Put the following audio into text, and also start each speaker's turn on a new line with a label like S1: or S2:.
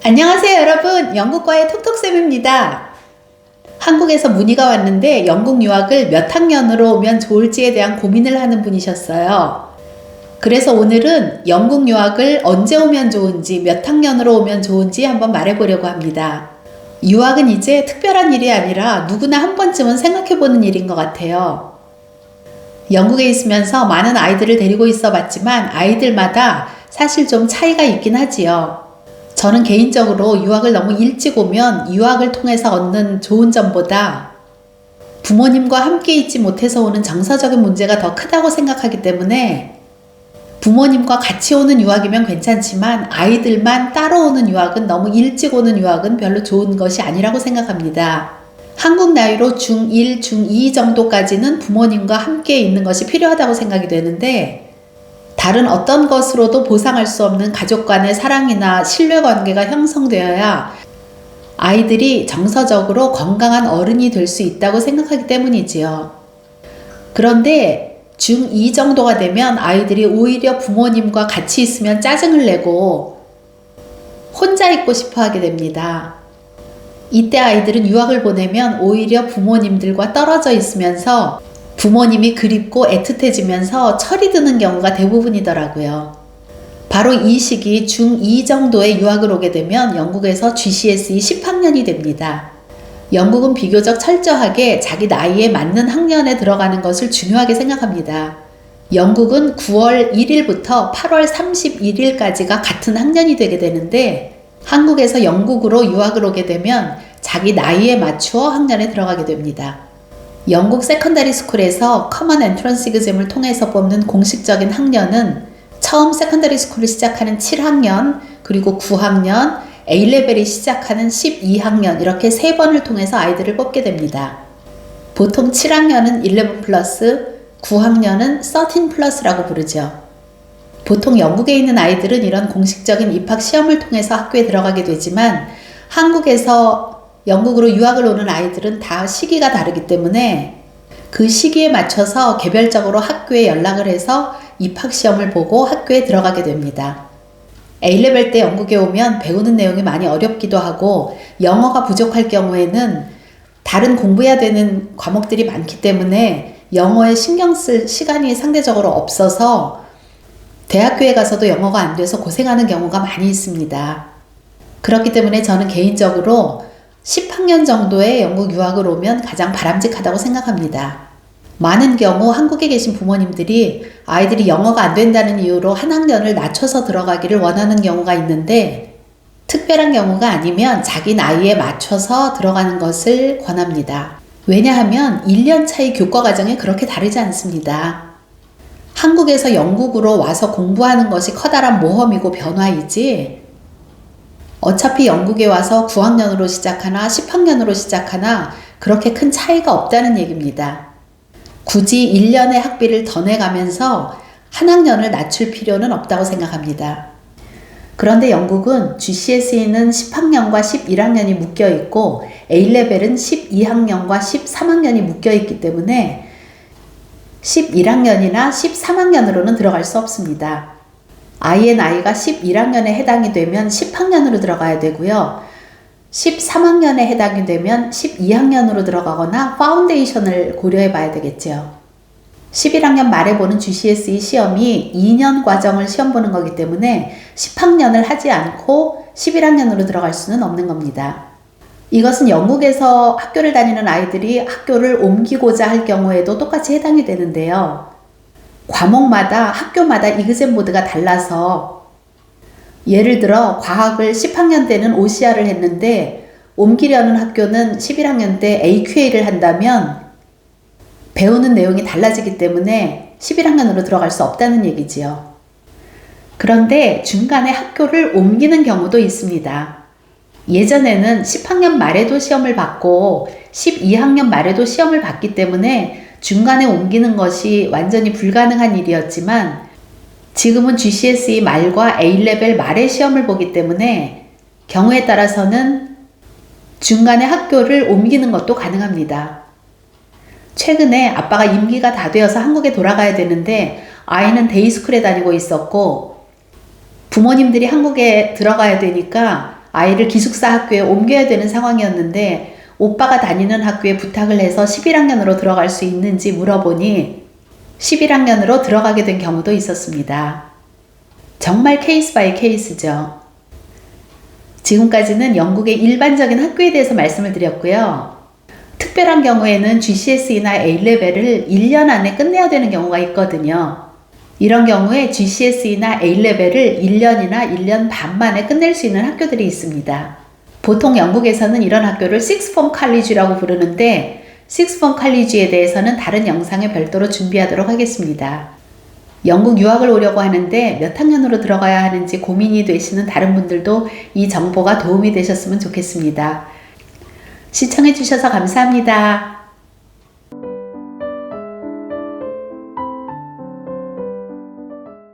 S1: 안녕하세요 여러분, 영국과의 톡톡쌤입니다. 한국에서 문의가 왔는데 영국 유학을 몇 학년으로 오면 좋을지에 대한 고민을 하는 분이셨어요. 그래서 오늘은 영국 유학을 언제 오면 좋은지, 몇 학년으로 오면 좋은지 한번 말해보려고 합니다. 유학은 이제 특별한 일이 아니라 누구나 한 번쯤은 생각해보는 일인 것 같아요. 영국에 있으면서 많은 아이들을 데리고 있어 봤지만 아이들마다 사실 좀 차이가 있긴 하지요. 저는 개인적으로 유학을 너무 일찍 오면 유학을 통해서 얻는 좋은 점보다 부모님과 함께 있지 못해서 오는 정서적인 문제가 더 크다고 생각하기 때문에 부모님과 같이 오는 유학이면 괜찮지만 아이들만 따로 오는 유학은, 너무 일찍 오는 유학은 별로 좋은 것이 아니라고 생각합니다. 한국 나이로 중1, 중2 정도까지는 부모님과 함께 있는 것이 필요하다고 생각이 되는데, 다른 어떤 것으로도 보상할 수 없는 가족 간의 사랑이나 신뢰관계가 형성되어야 아이들이 정서적으로 건강한 어른이 될 수 있다고 생각하기 때문이지요. 그런데 중2 정도가 되면 아이들이 오히려 부모님과 같이 있으면 짜증을 내고 혼자 있고 싶어 하게 됩니다. 이때 아이들은 유학을 보내면 오히려 부모님들과 떨어져 있으면서 부모님이 그립고 애틋해지면서 철이 드는 경우가 대부분이더라고요. 바로 이 시기 중2 정도의 유학을 오게 되면 영국에서 GCSE 10학년이 됩니다. 영국은 비교적 철저하게 자기 나이에 맞는 학년에 들어가는 것을 중요하게 생각합니다. 영국은 9월 1일부터 8월 31일까지가 같은 학년이 되게 되는데, 한국에서 영국으로 유학을 오게 되면 자기 나이에 맞추어 학년에 들어가게 됩니다. 영국 세컨더리 스쿨에서 커먼 엔트런스 이그잼을 통해서 뽑는 공식적인 학년은 처음 세컨더리 스쿨을 시작하는 7학년, 그리고 9학년, A레벨이 시작하는 12학년, 이렇게 3번을 통해서 아이들을 뽑게 됩니다. 보통 7학년은 11 플러스, 9학년은 13 플러스라고 부르죠. 보통 영국에 있는 아이들은 이런 공식적인 입학 시험을 통해서 학교에 들어가게 되지만, 한국에서 영국으로 유학을 오는 아이들은 다 시기가 다르기 때문에 그 시기에 맞춰서 개별적으로 학교에 연락을 해서 입학 시험을 보고 학교에 들어가게 됩니다. A레벨 때 영국에 오면 배우는 내용이 많이 어렵기도 하고 영어가 부족할 경우에는 다른 공부해야 되는 과목들이 많기 때문에 영어에 신경 쓸 시간이 상대적으로 없어서 대학교에 가서도 영어가 안 돼서 고생하는 경우가 많이 있습니다. 그렇기 때문에 저는 개인적으로 10학년 정도의 영국 유학을 오면 가장 바람직하다고 생각합니다. 많은 경우 한국에 계신 부모님들이 아이들이 영어가 안 된다는 이유로 한 학년을 낮춰서 들어가기를 원하는 경우가 있는데, 특별한 경우가 아니면 자기 나이에 맞춰서 들어가는 것을 권합니다. 왜냐하면 1년 차이 교과 과정이 그렇게 다르지 않습니다. 한국에서 영국으로 와서 공부하는 것이 커다란 모험이고 변화이지, 어차피 영국에 와서 9학년으로 시작하나 10학년으로 시작하나 그렇게 큰 차이가 없다는 얘기입니다. 굳이 1년의 학비를 더 내가면서 한 학년을 낮출 필요는 없다고 생각합니다. 그런데 영국은 GCSE는 10학년과 11학년이 묶여 있고 A레벨은 12학년과 13학년이 묶여 있기 때문에 11학년이나 13학년으로는 들어갈 수 없습니다. 아이의 나이가 11학년에 해당이 되면 10학년으로 들어가야 되고요. 13학년에 해당이 되면 12학년으로 들어가거나 파운데이션을 고려해 봐야 되겠죠. 11학년 말에 보는 GCSE 시험이 2년 과정을 시험 보는 거기 때문에 10학년을 하지 않고 11학년으로 들어갈 수는 없는 겁니다. 이것은 영국에서 학교를 다니는 아이들이 학교를 옮기고자 할 경우에도 똑같이 해당이 되는데요. 과목마다, 학교마다 이그잼 보드가 달라서, 예를 들어 과학을 10학년 때는 OCR을 했는데 옮기려는 학교는 11학년 때 AQA를 한다면 배우는 내용이 달라지기 때문에 11학년으로 들어갈 수 없다는 얘기지요. 그런데 중간에 학교를 옮기는 경우도 있습니다. 예전에는 10학년 말에도 시험을 받고 12학년 말에도 시험을 봤기 때문에 중간에 옮기는 것이 완전히 불가능한 일이었지만, 지금은 GCSE 말과 A레벨 말의 시험을 보기 때문에 경우에 따라서는 중간에 학교를 옮기는 것도 가능합니다. 최근에 아빠가 임기가 다 되어서 한국에 돌아가야 되는데 아이는 데이스쿨에 다니고 있었고 부모님들이 한국에 들어가야 되니까 아이를 기숙사 학교에 옮겨야 되는 상황이었는데 오빠가 다니는 학교에 부탁을 해서 11학년으로 들어갈 수 있는지 물어보니 11학년으로 들어가게 된 경우도 있었습니다. 정말 케이스 바이 케이스죠. 지금까지는 영국의 일반적인 학교에 대해서 말씀을 드렸고요. 특별한 경우에는 GCSE나 A레벨을 1년 안에 끝내야 되는 경우가 있거든요. 이런 경우에 GCSE나 A레벨을 1년이나 1년 반 만에 끝낼 수 있는 학교들이 있습니다. 보통 영국에서는 이런 학교를 식스폼 칼리지라고 부르는데 식스폼 칼리지에 대해서는 다른 영상에 별도로 준비하도록 하겠습니다. 영국 유학을 오려고 하는데 몇 학년으로 들어가야 하는지 고민이 되시는 다른 분들도 이 정보가 도움이 되셨으면 좋겠습니다. 시청해 주셔서 감사합니다.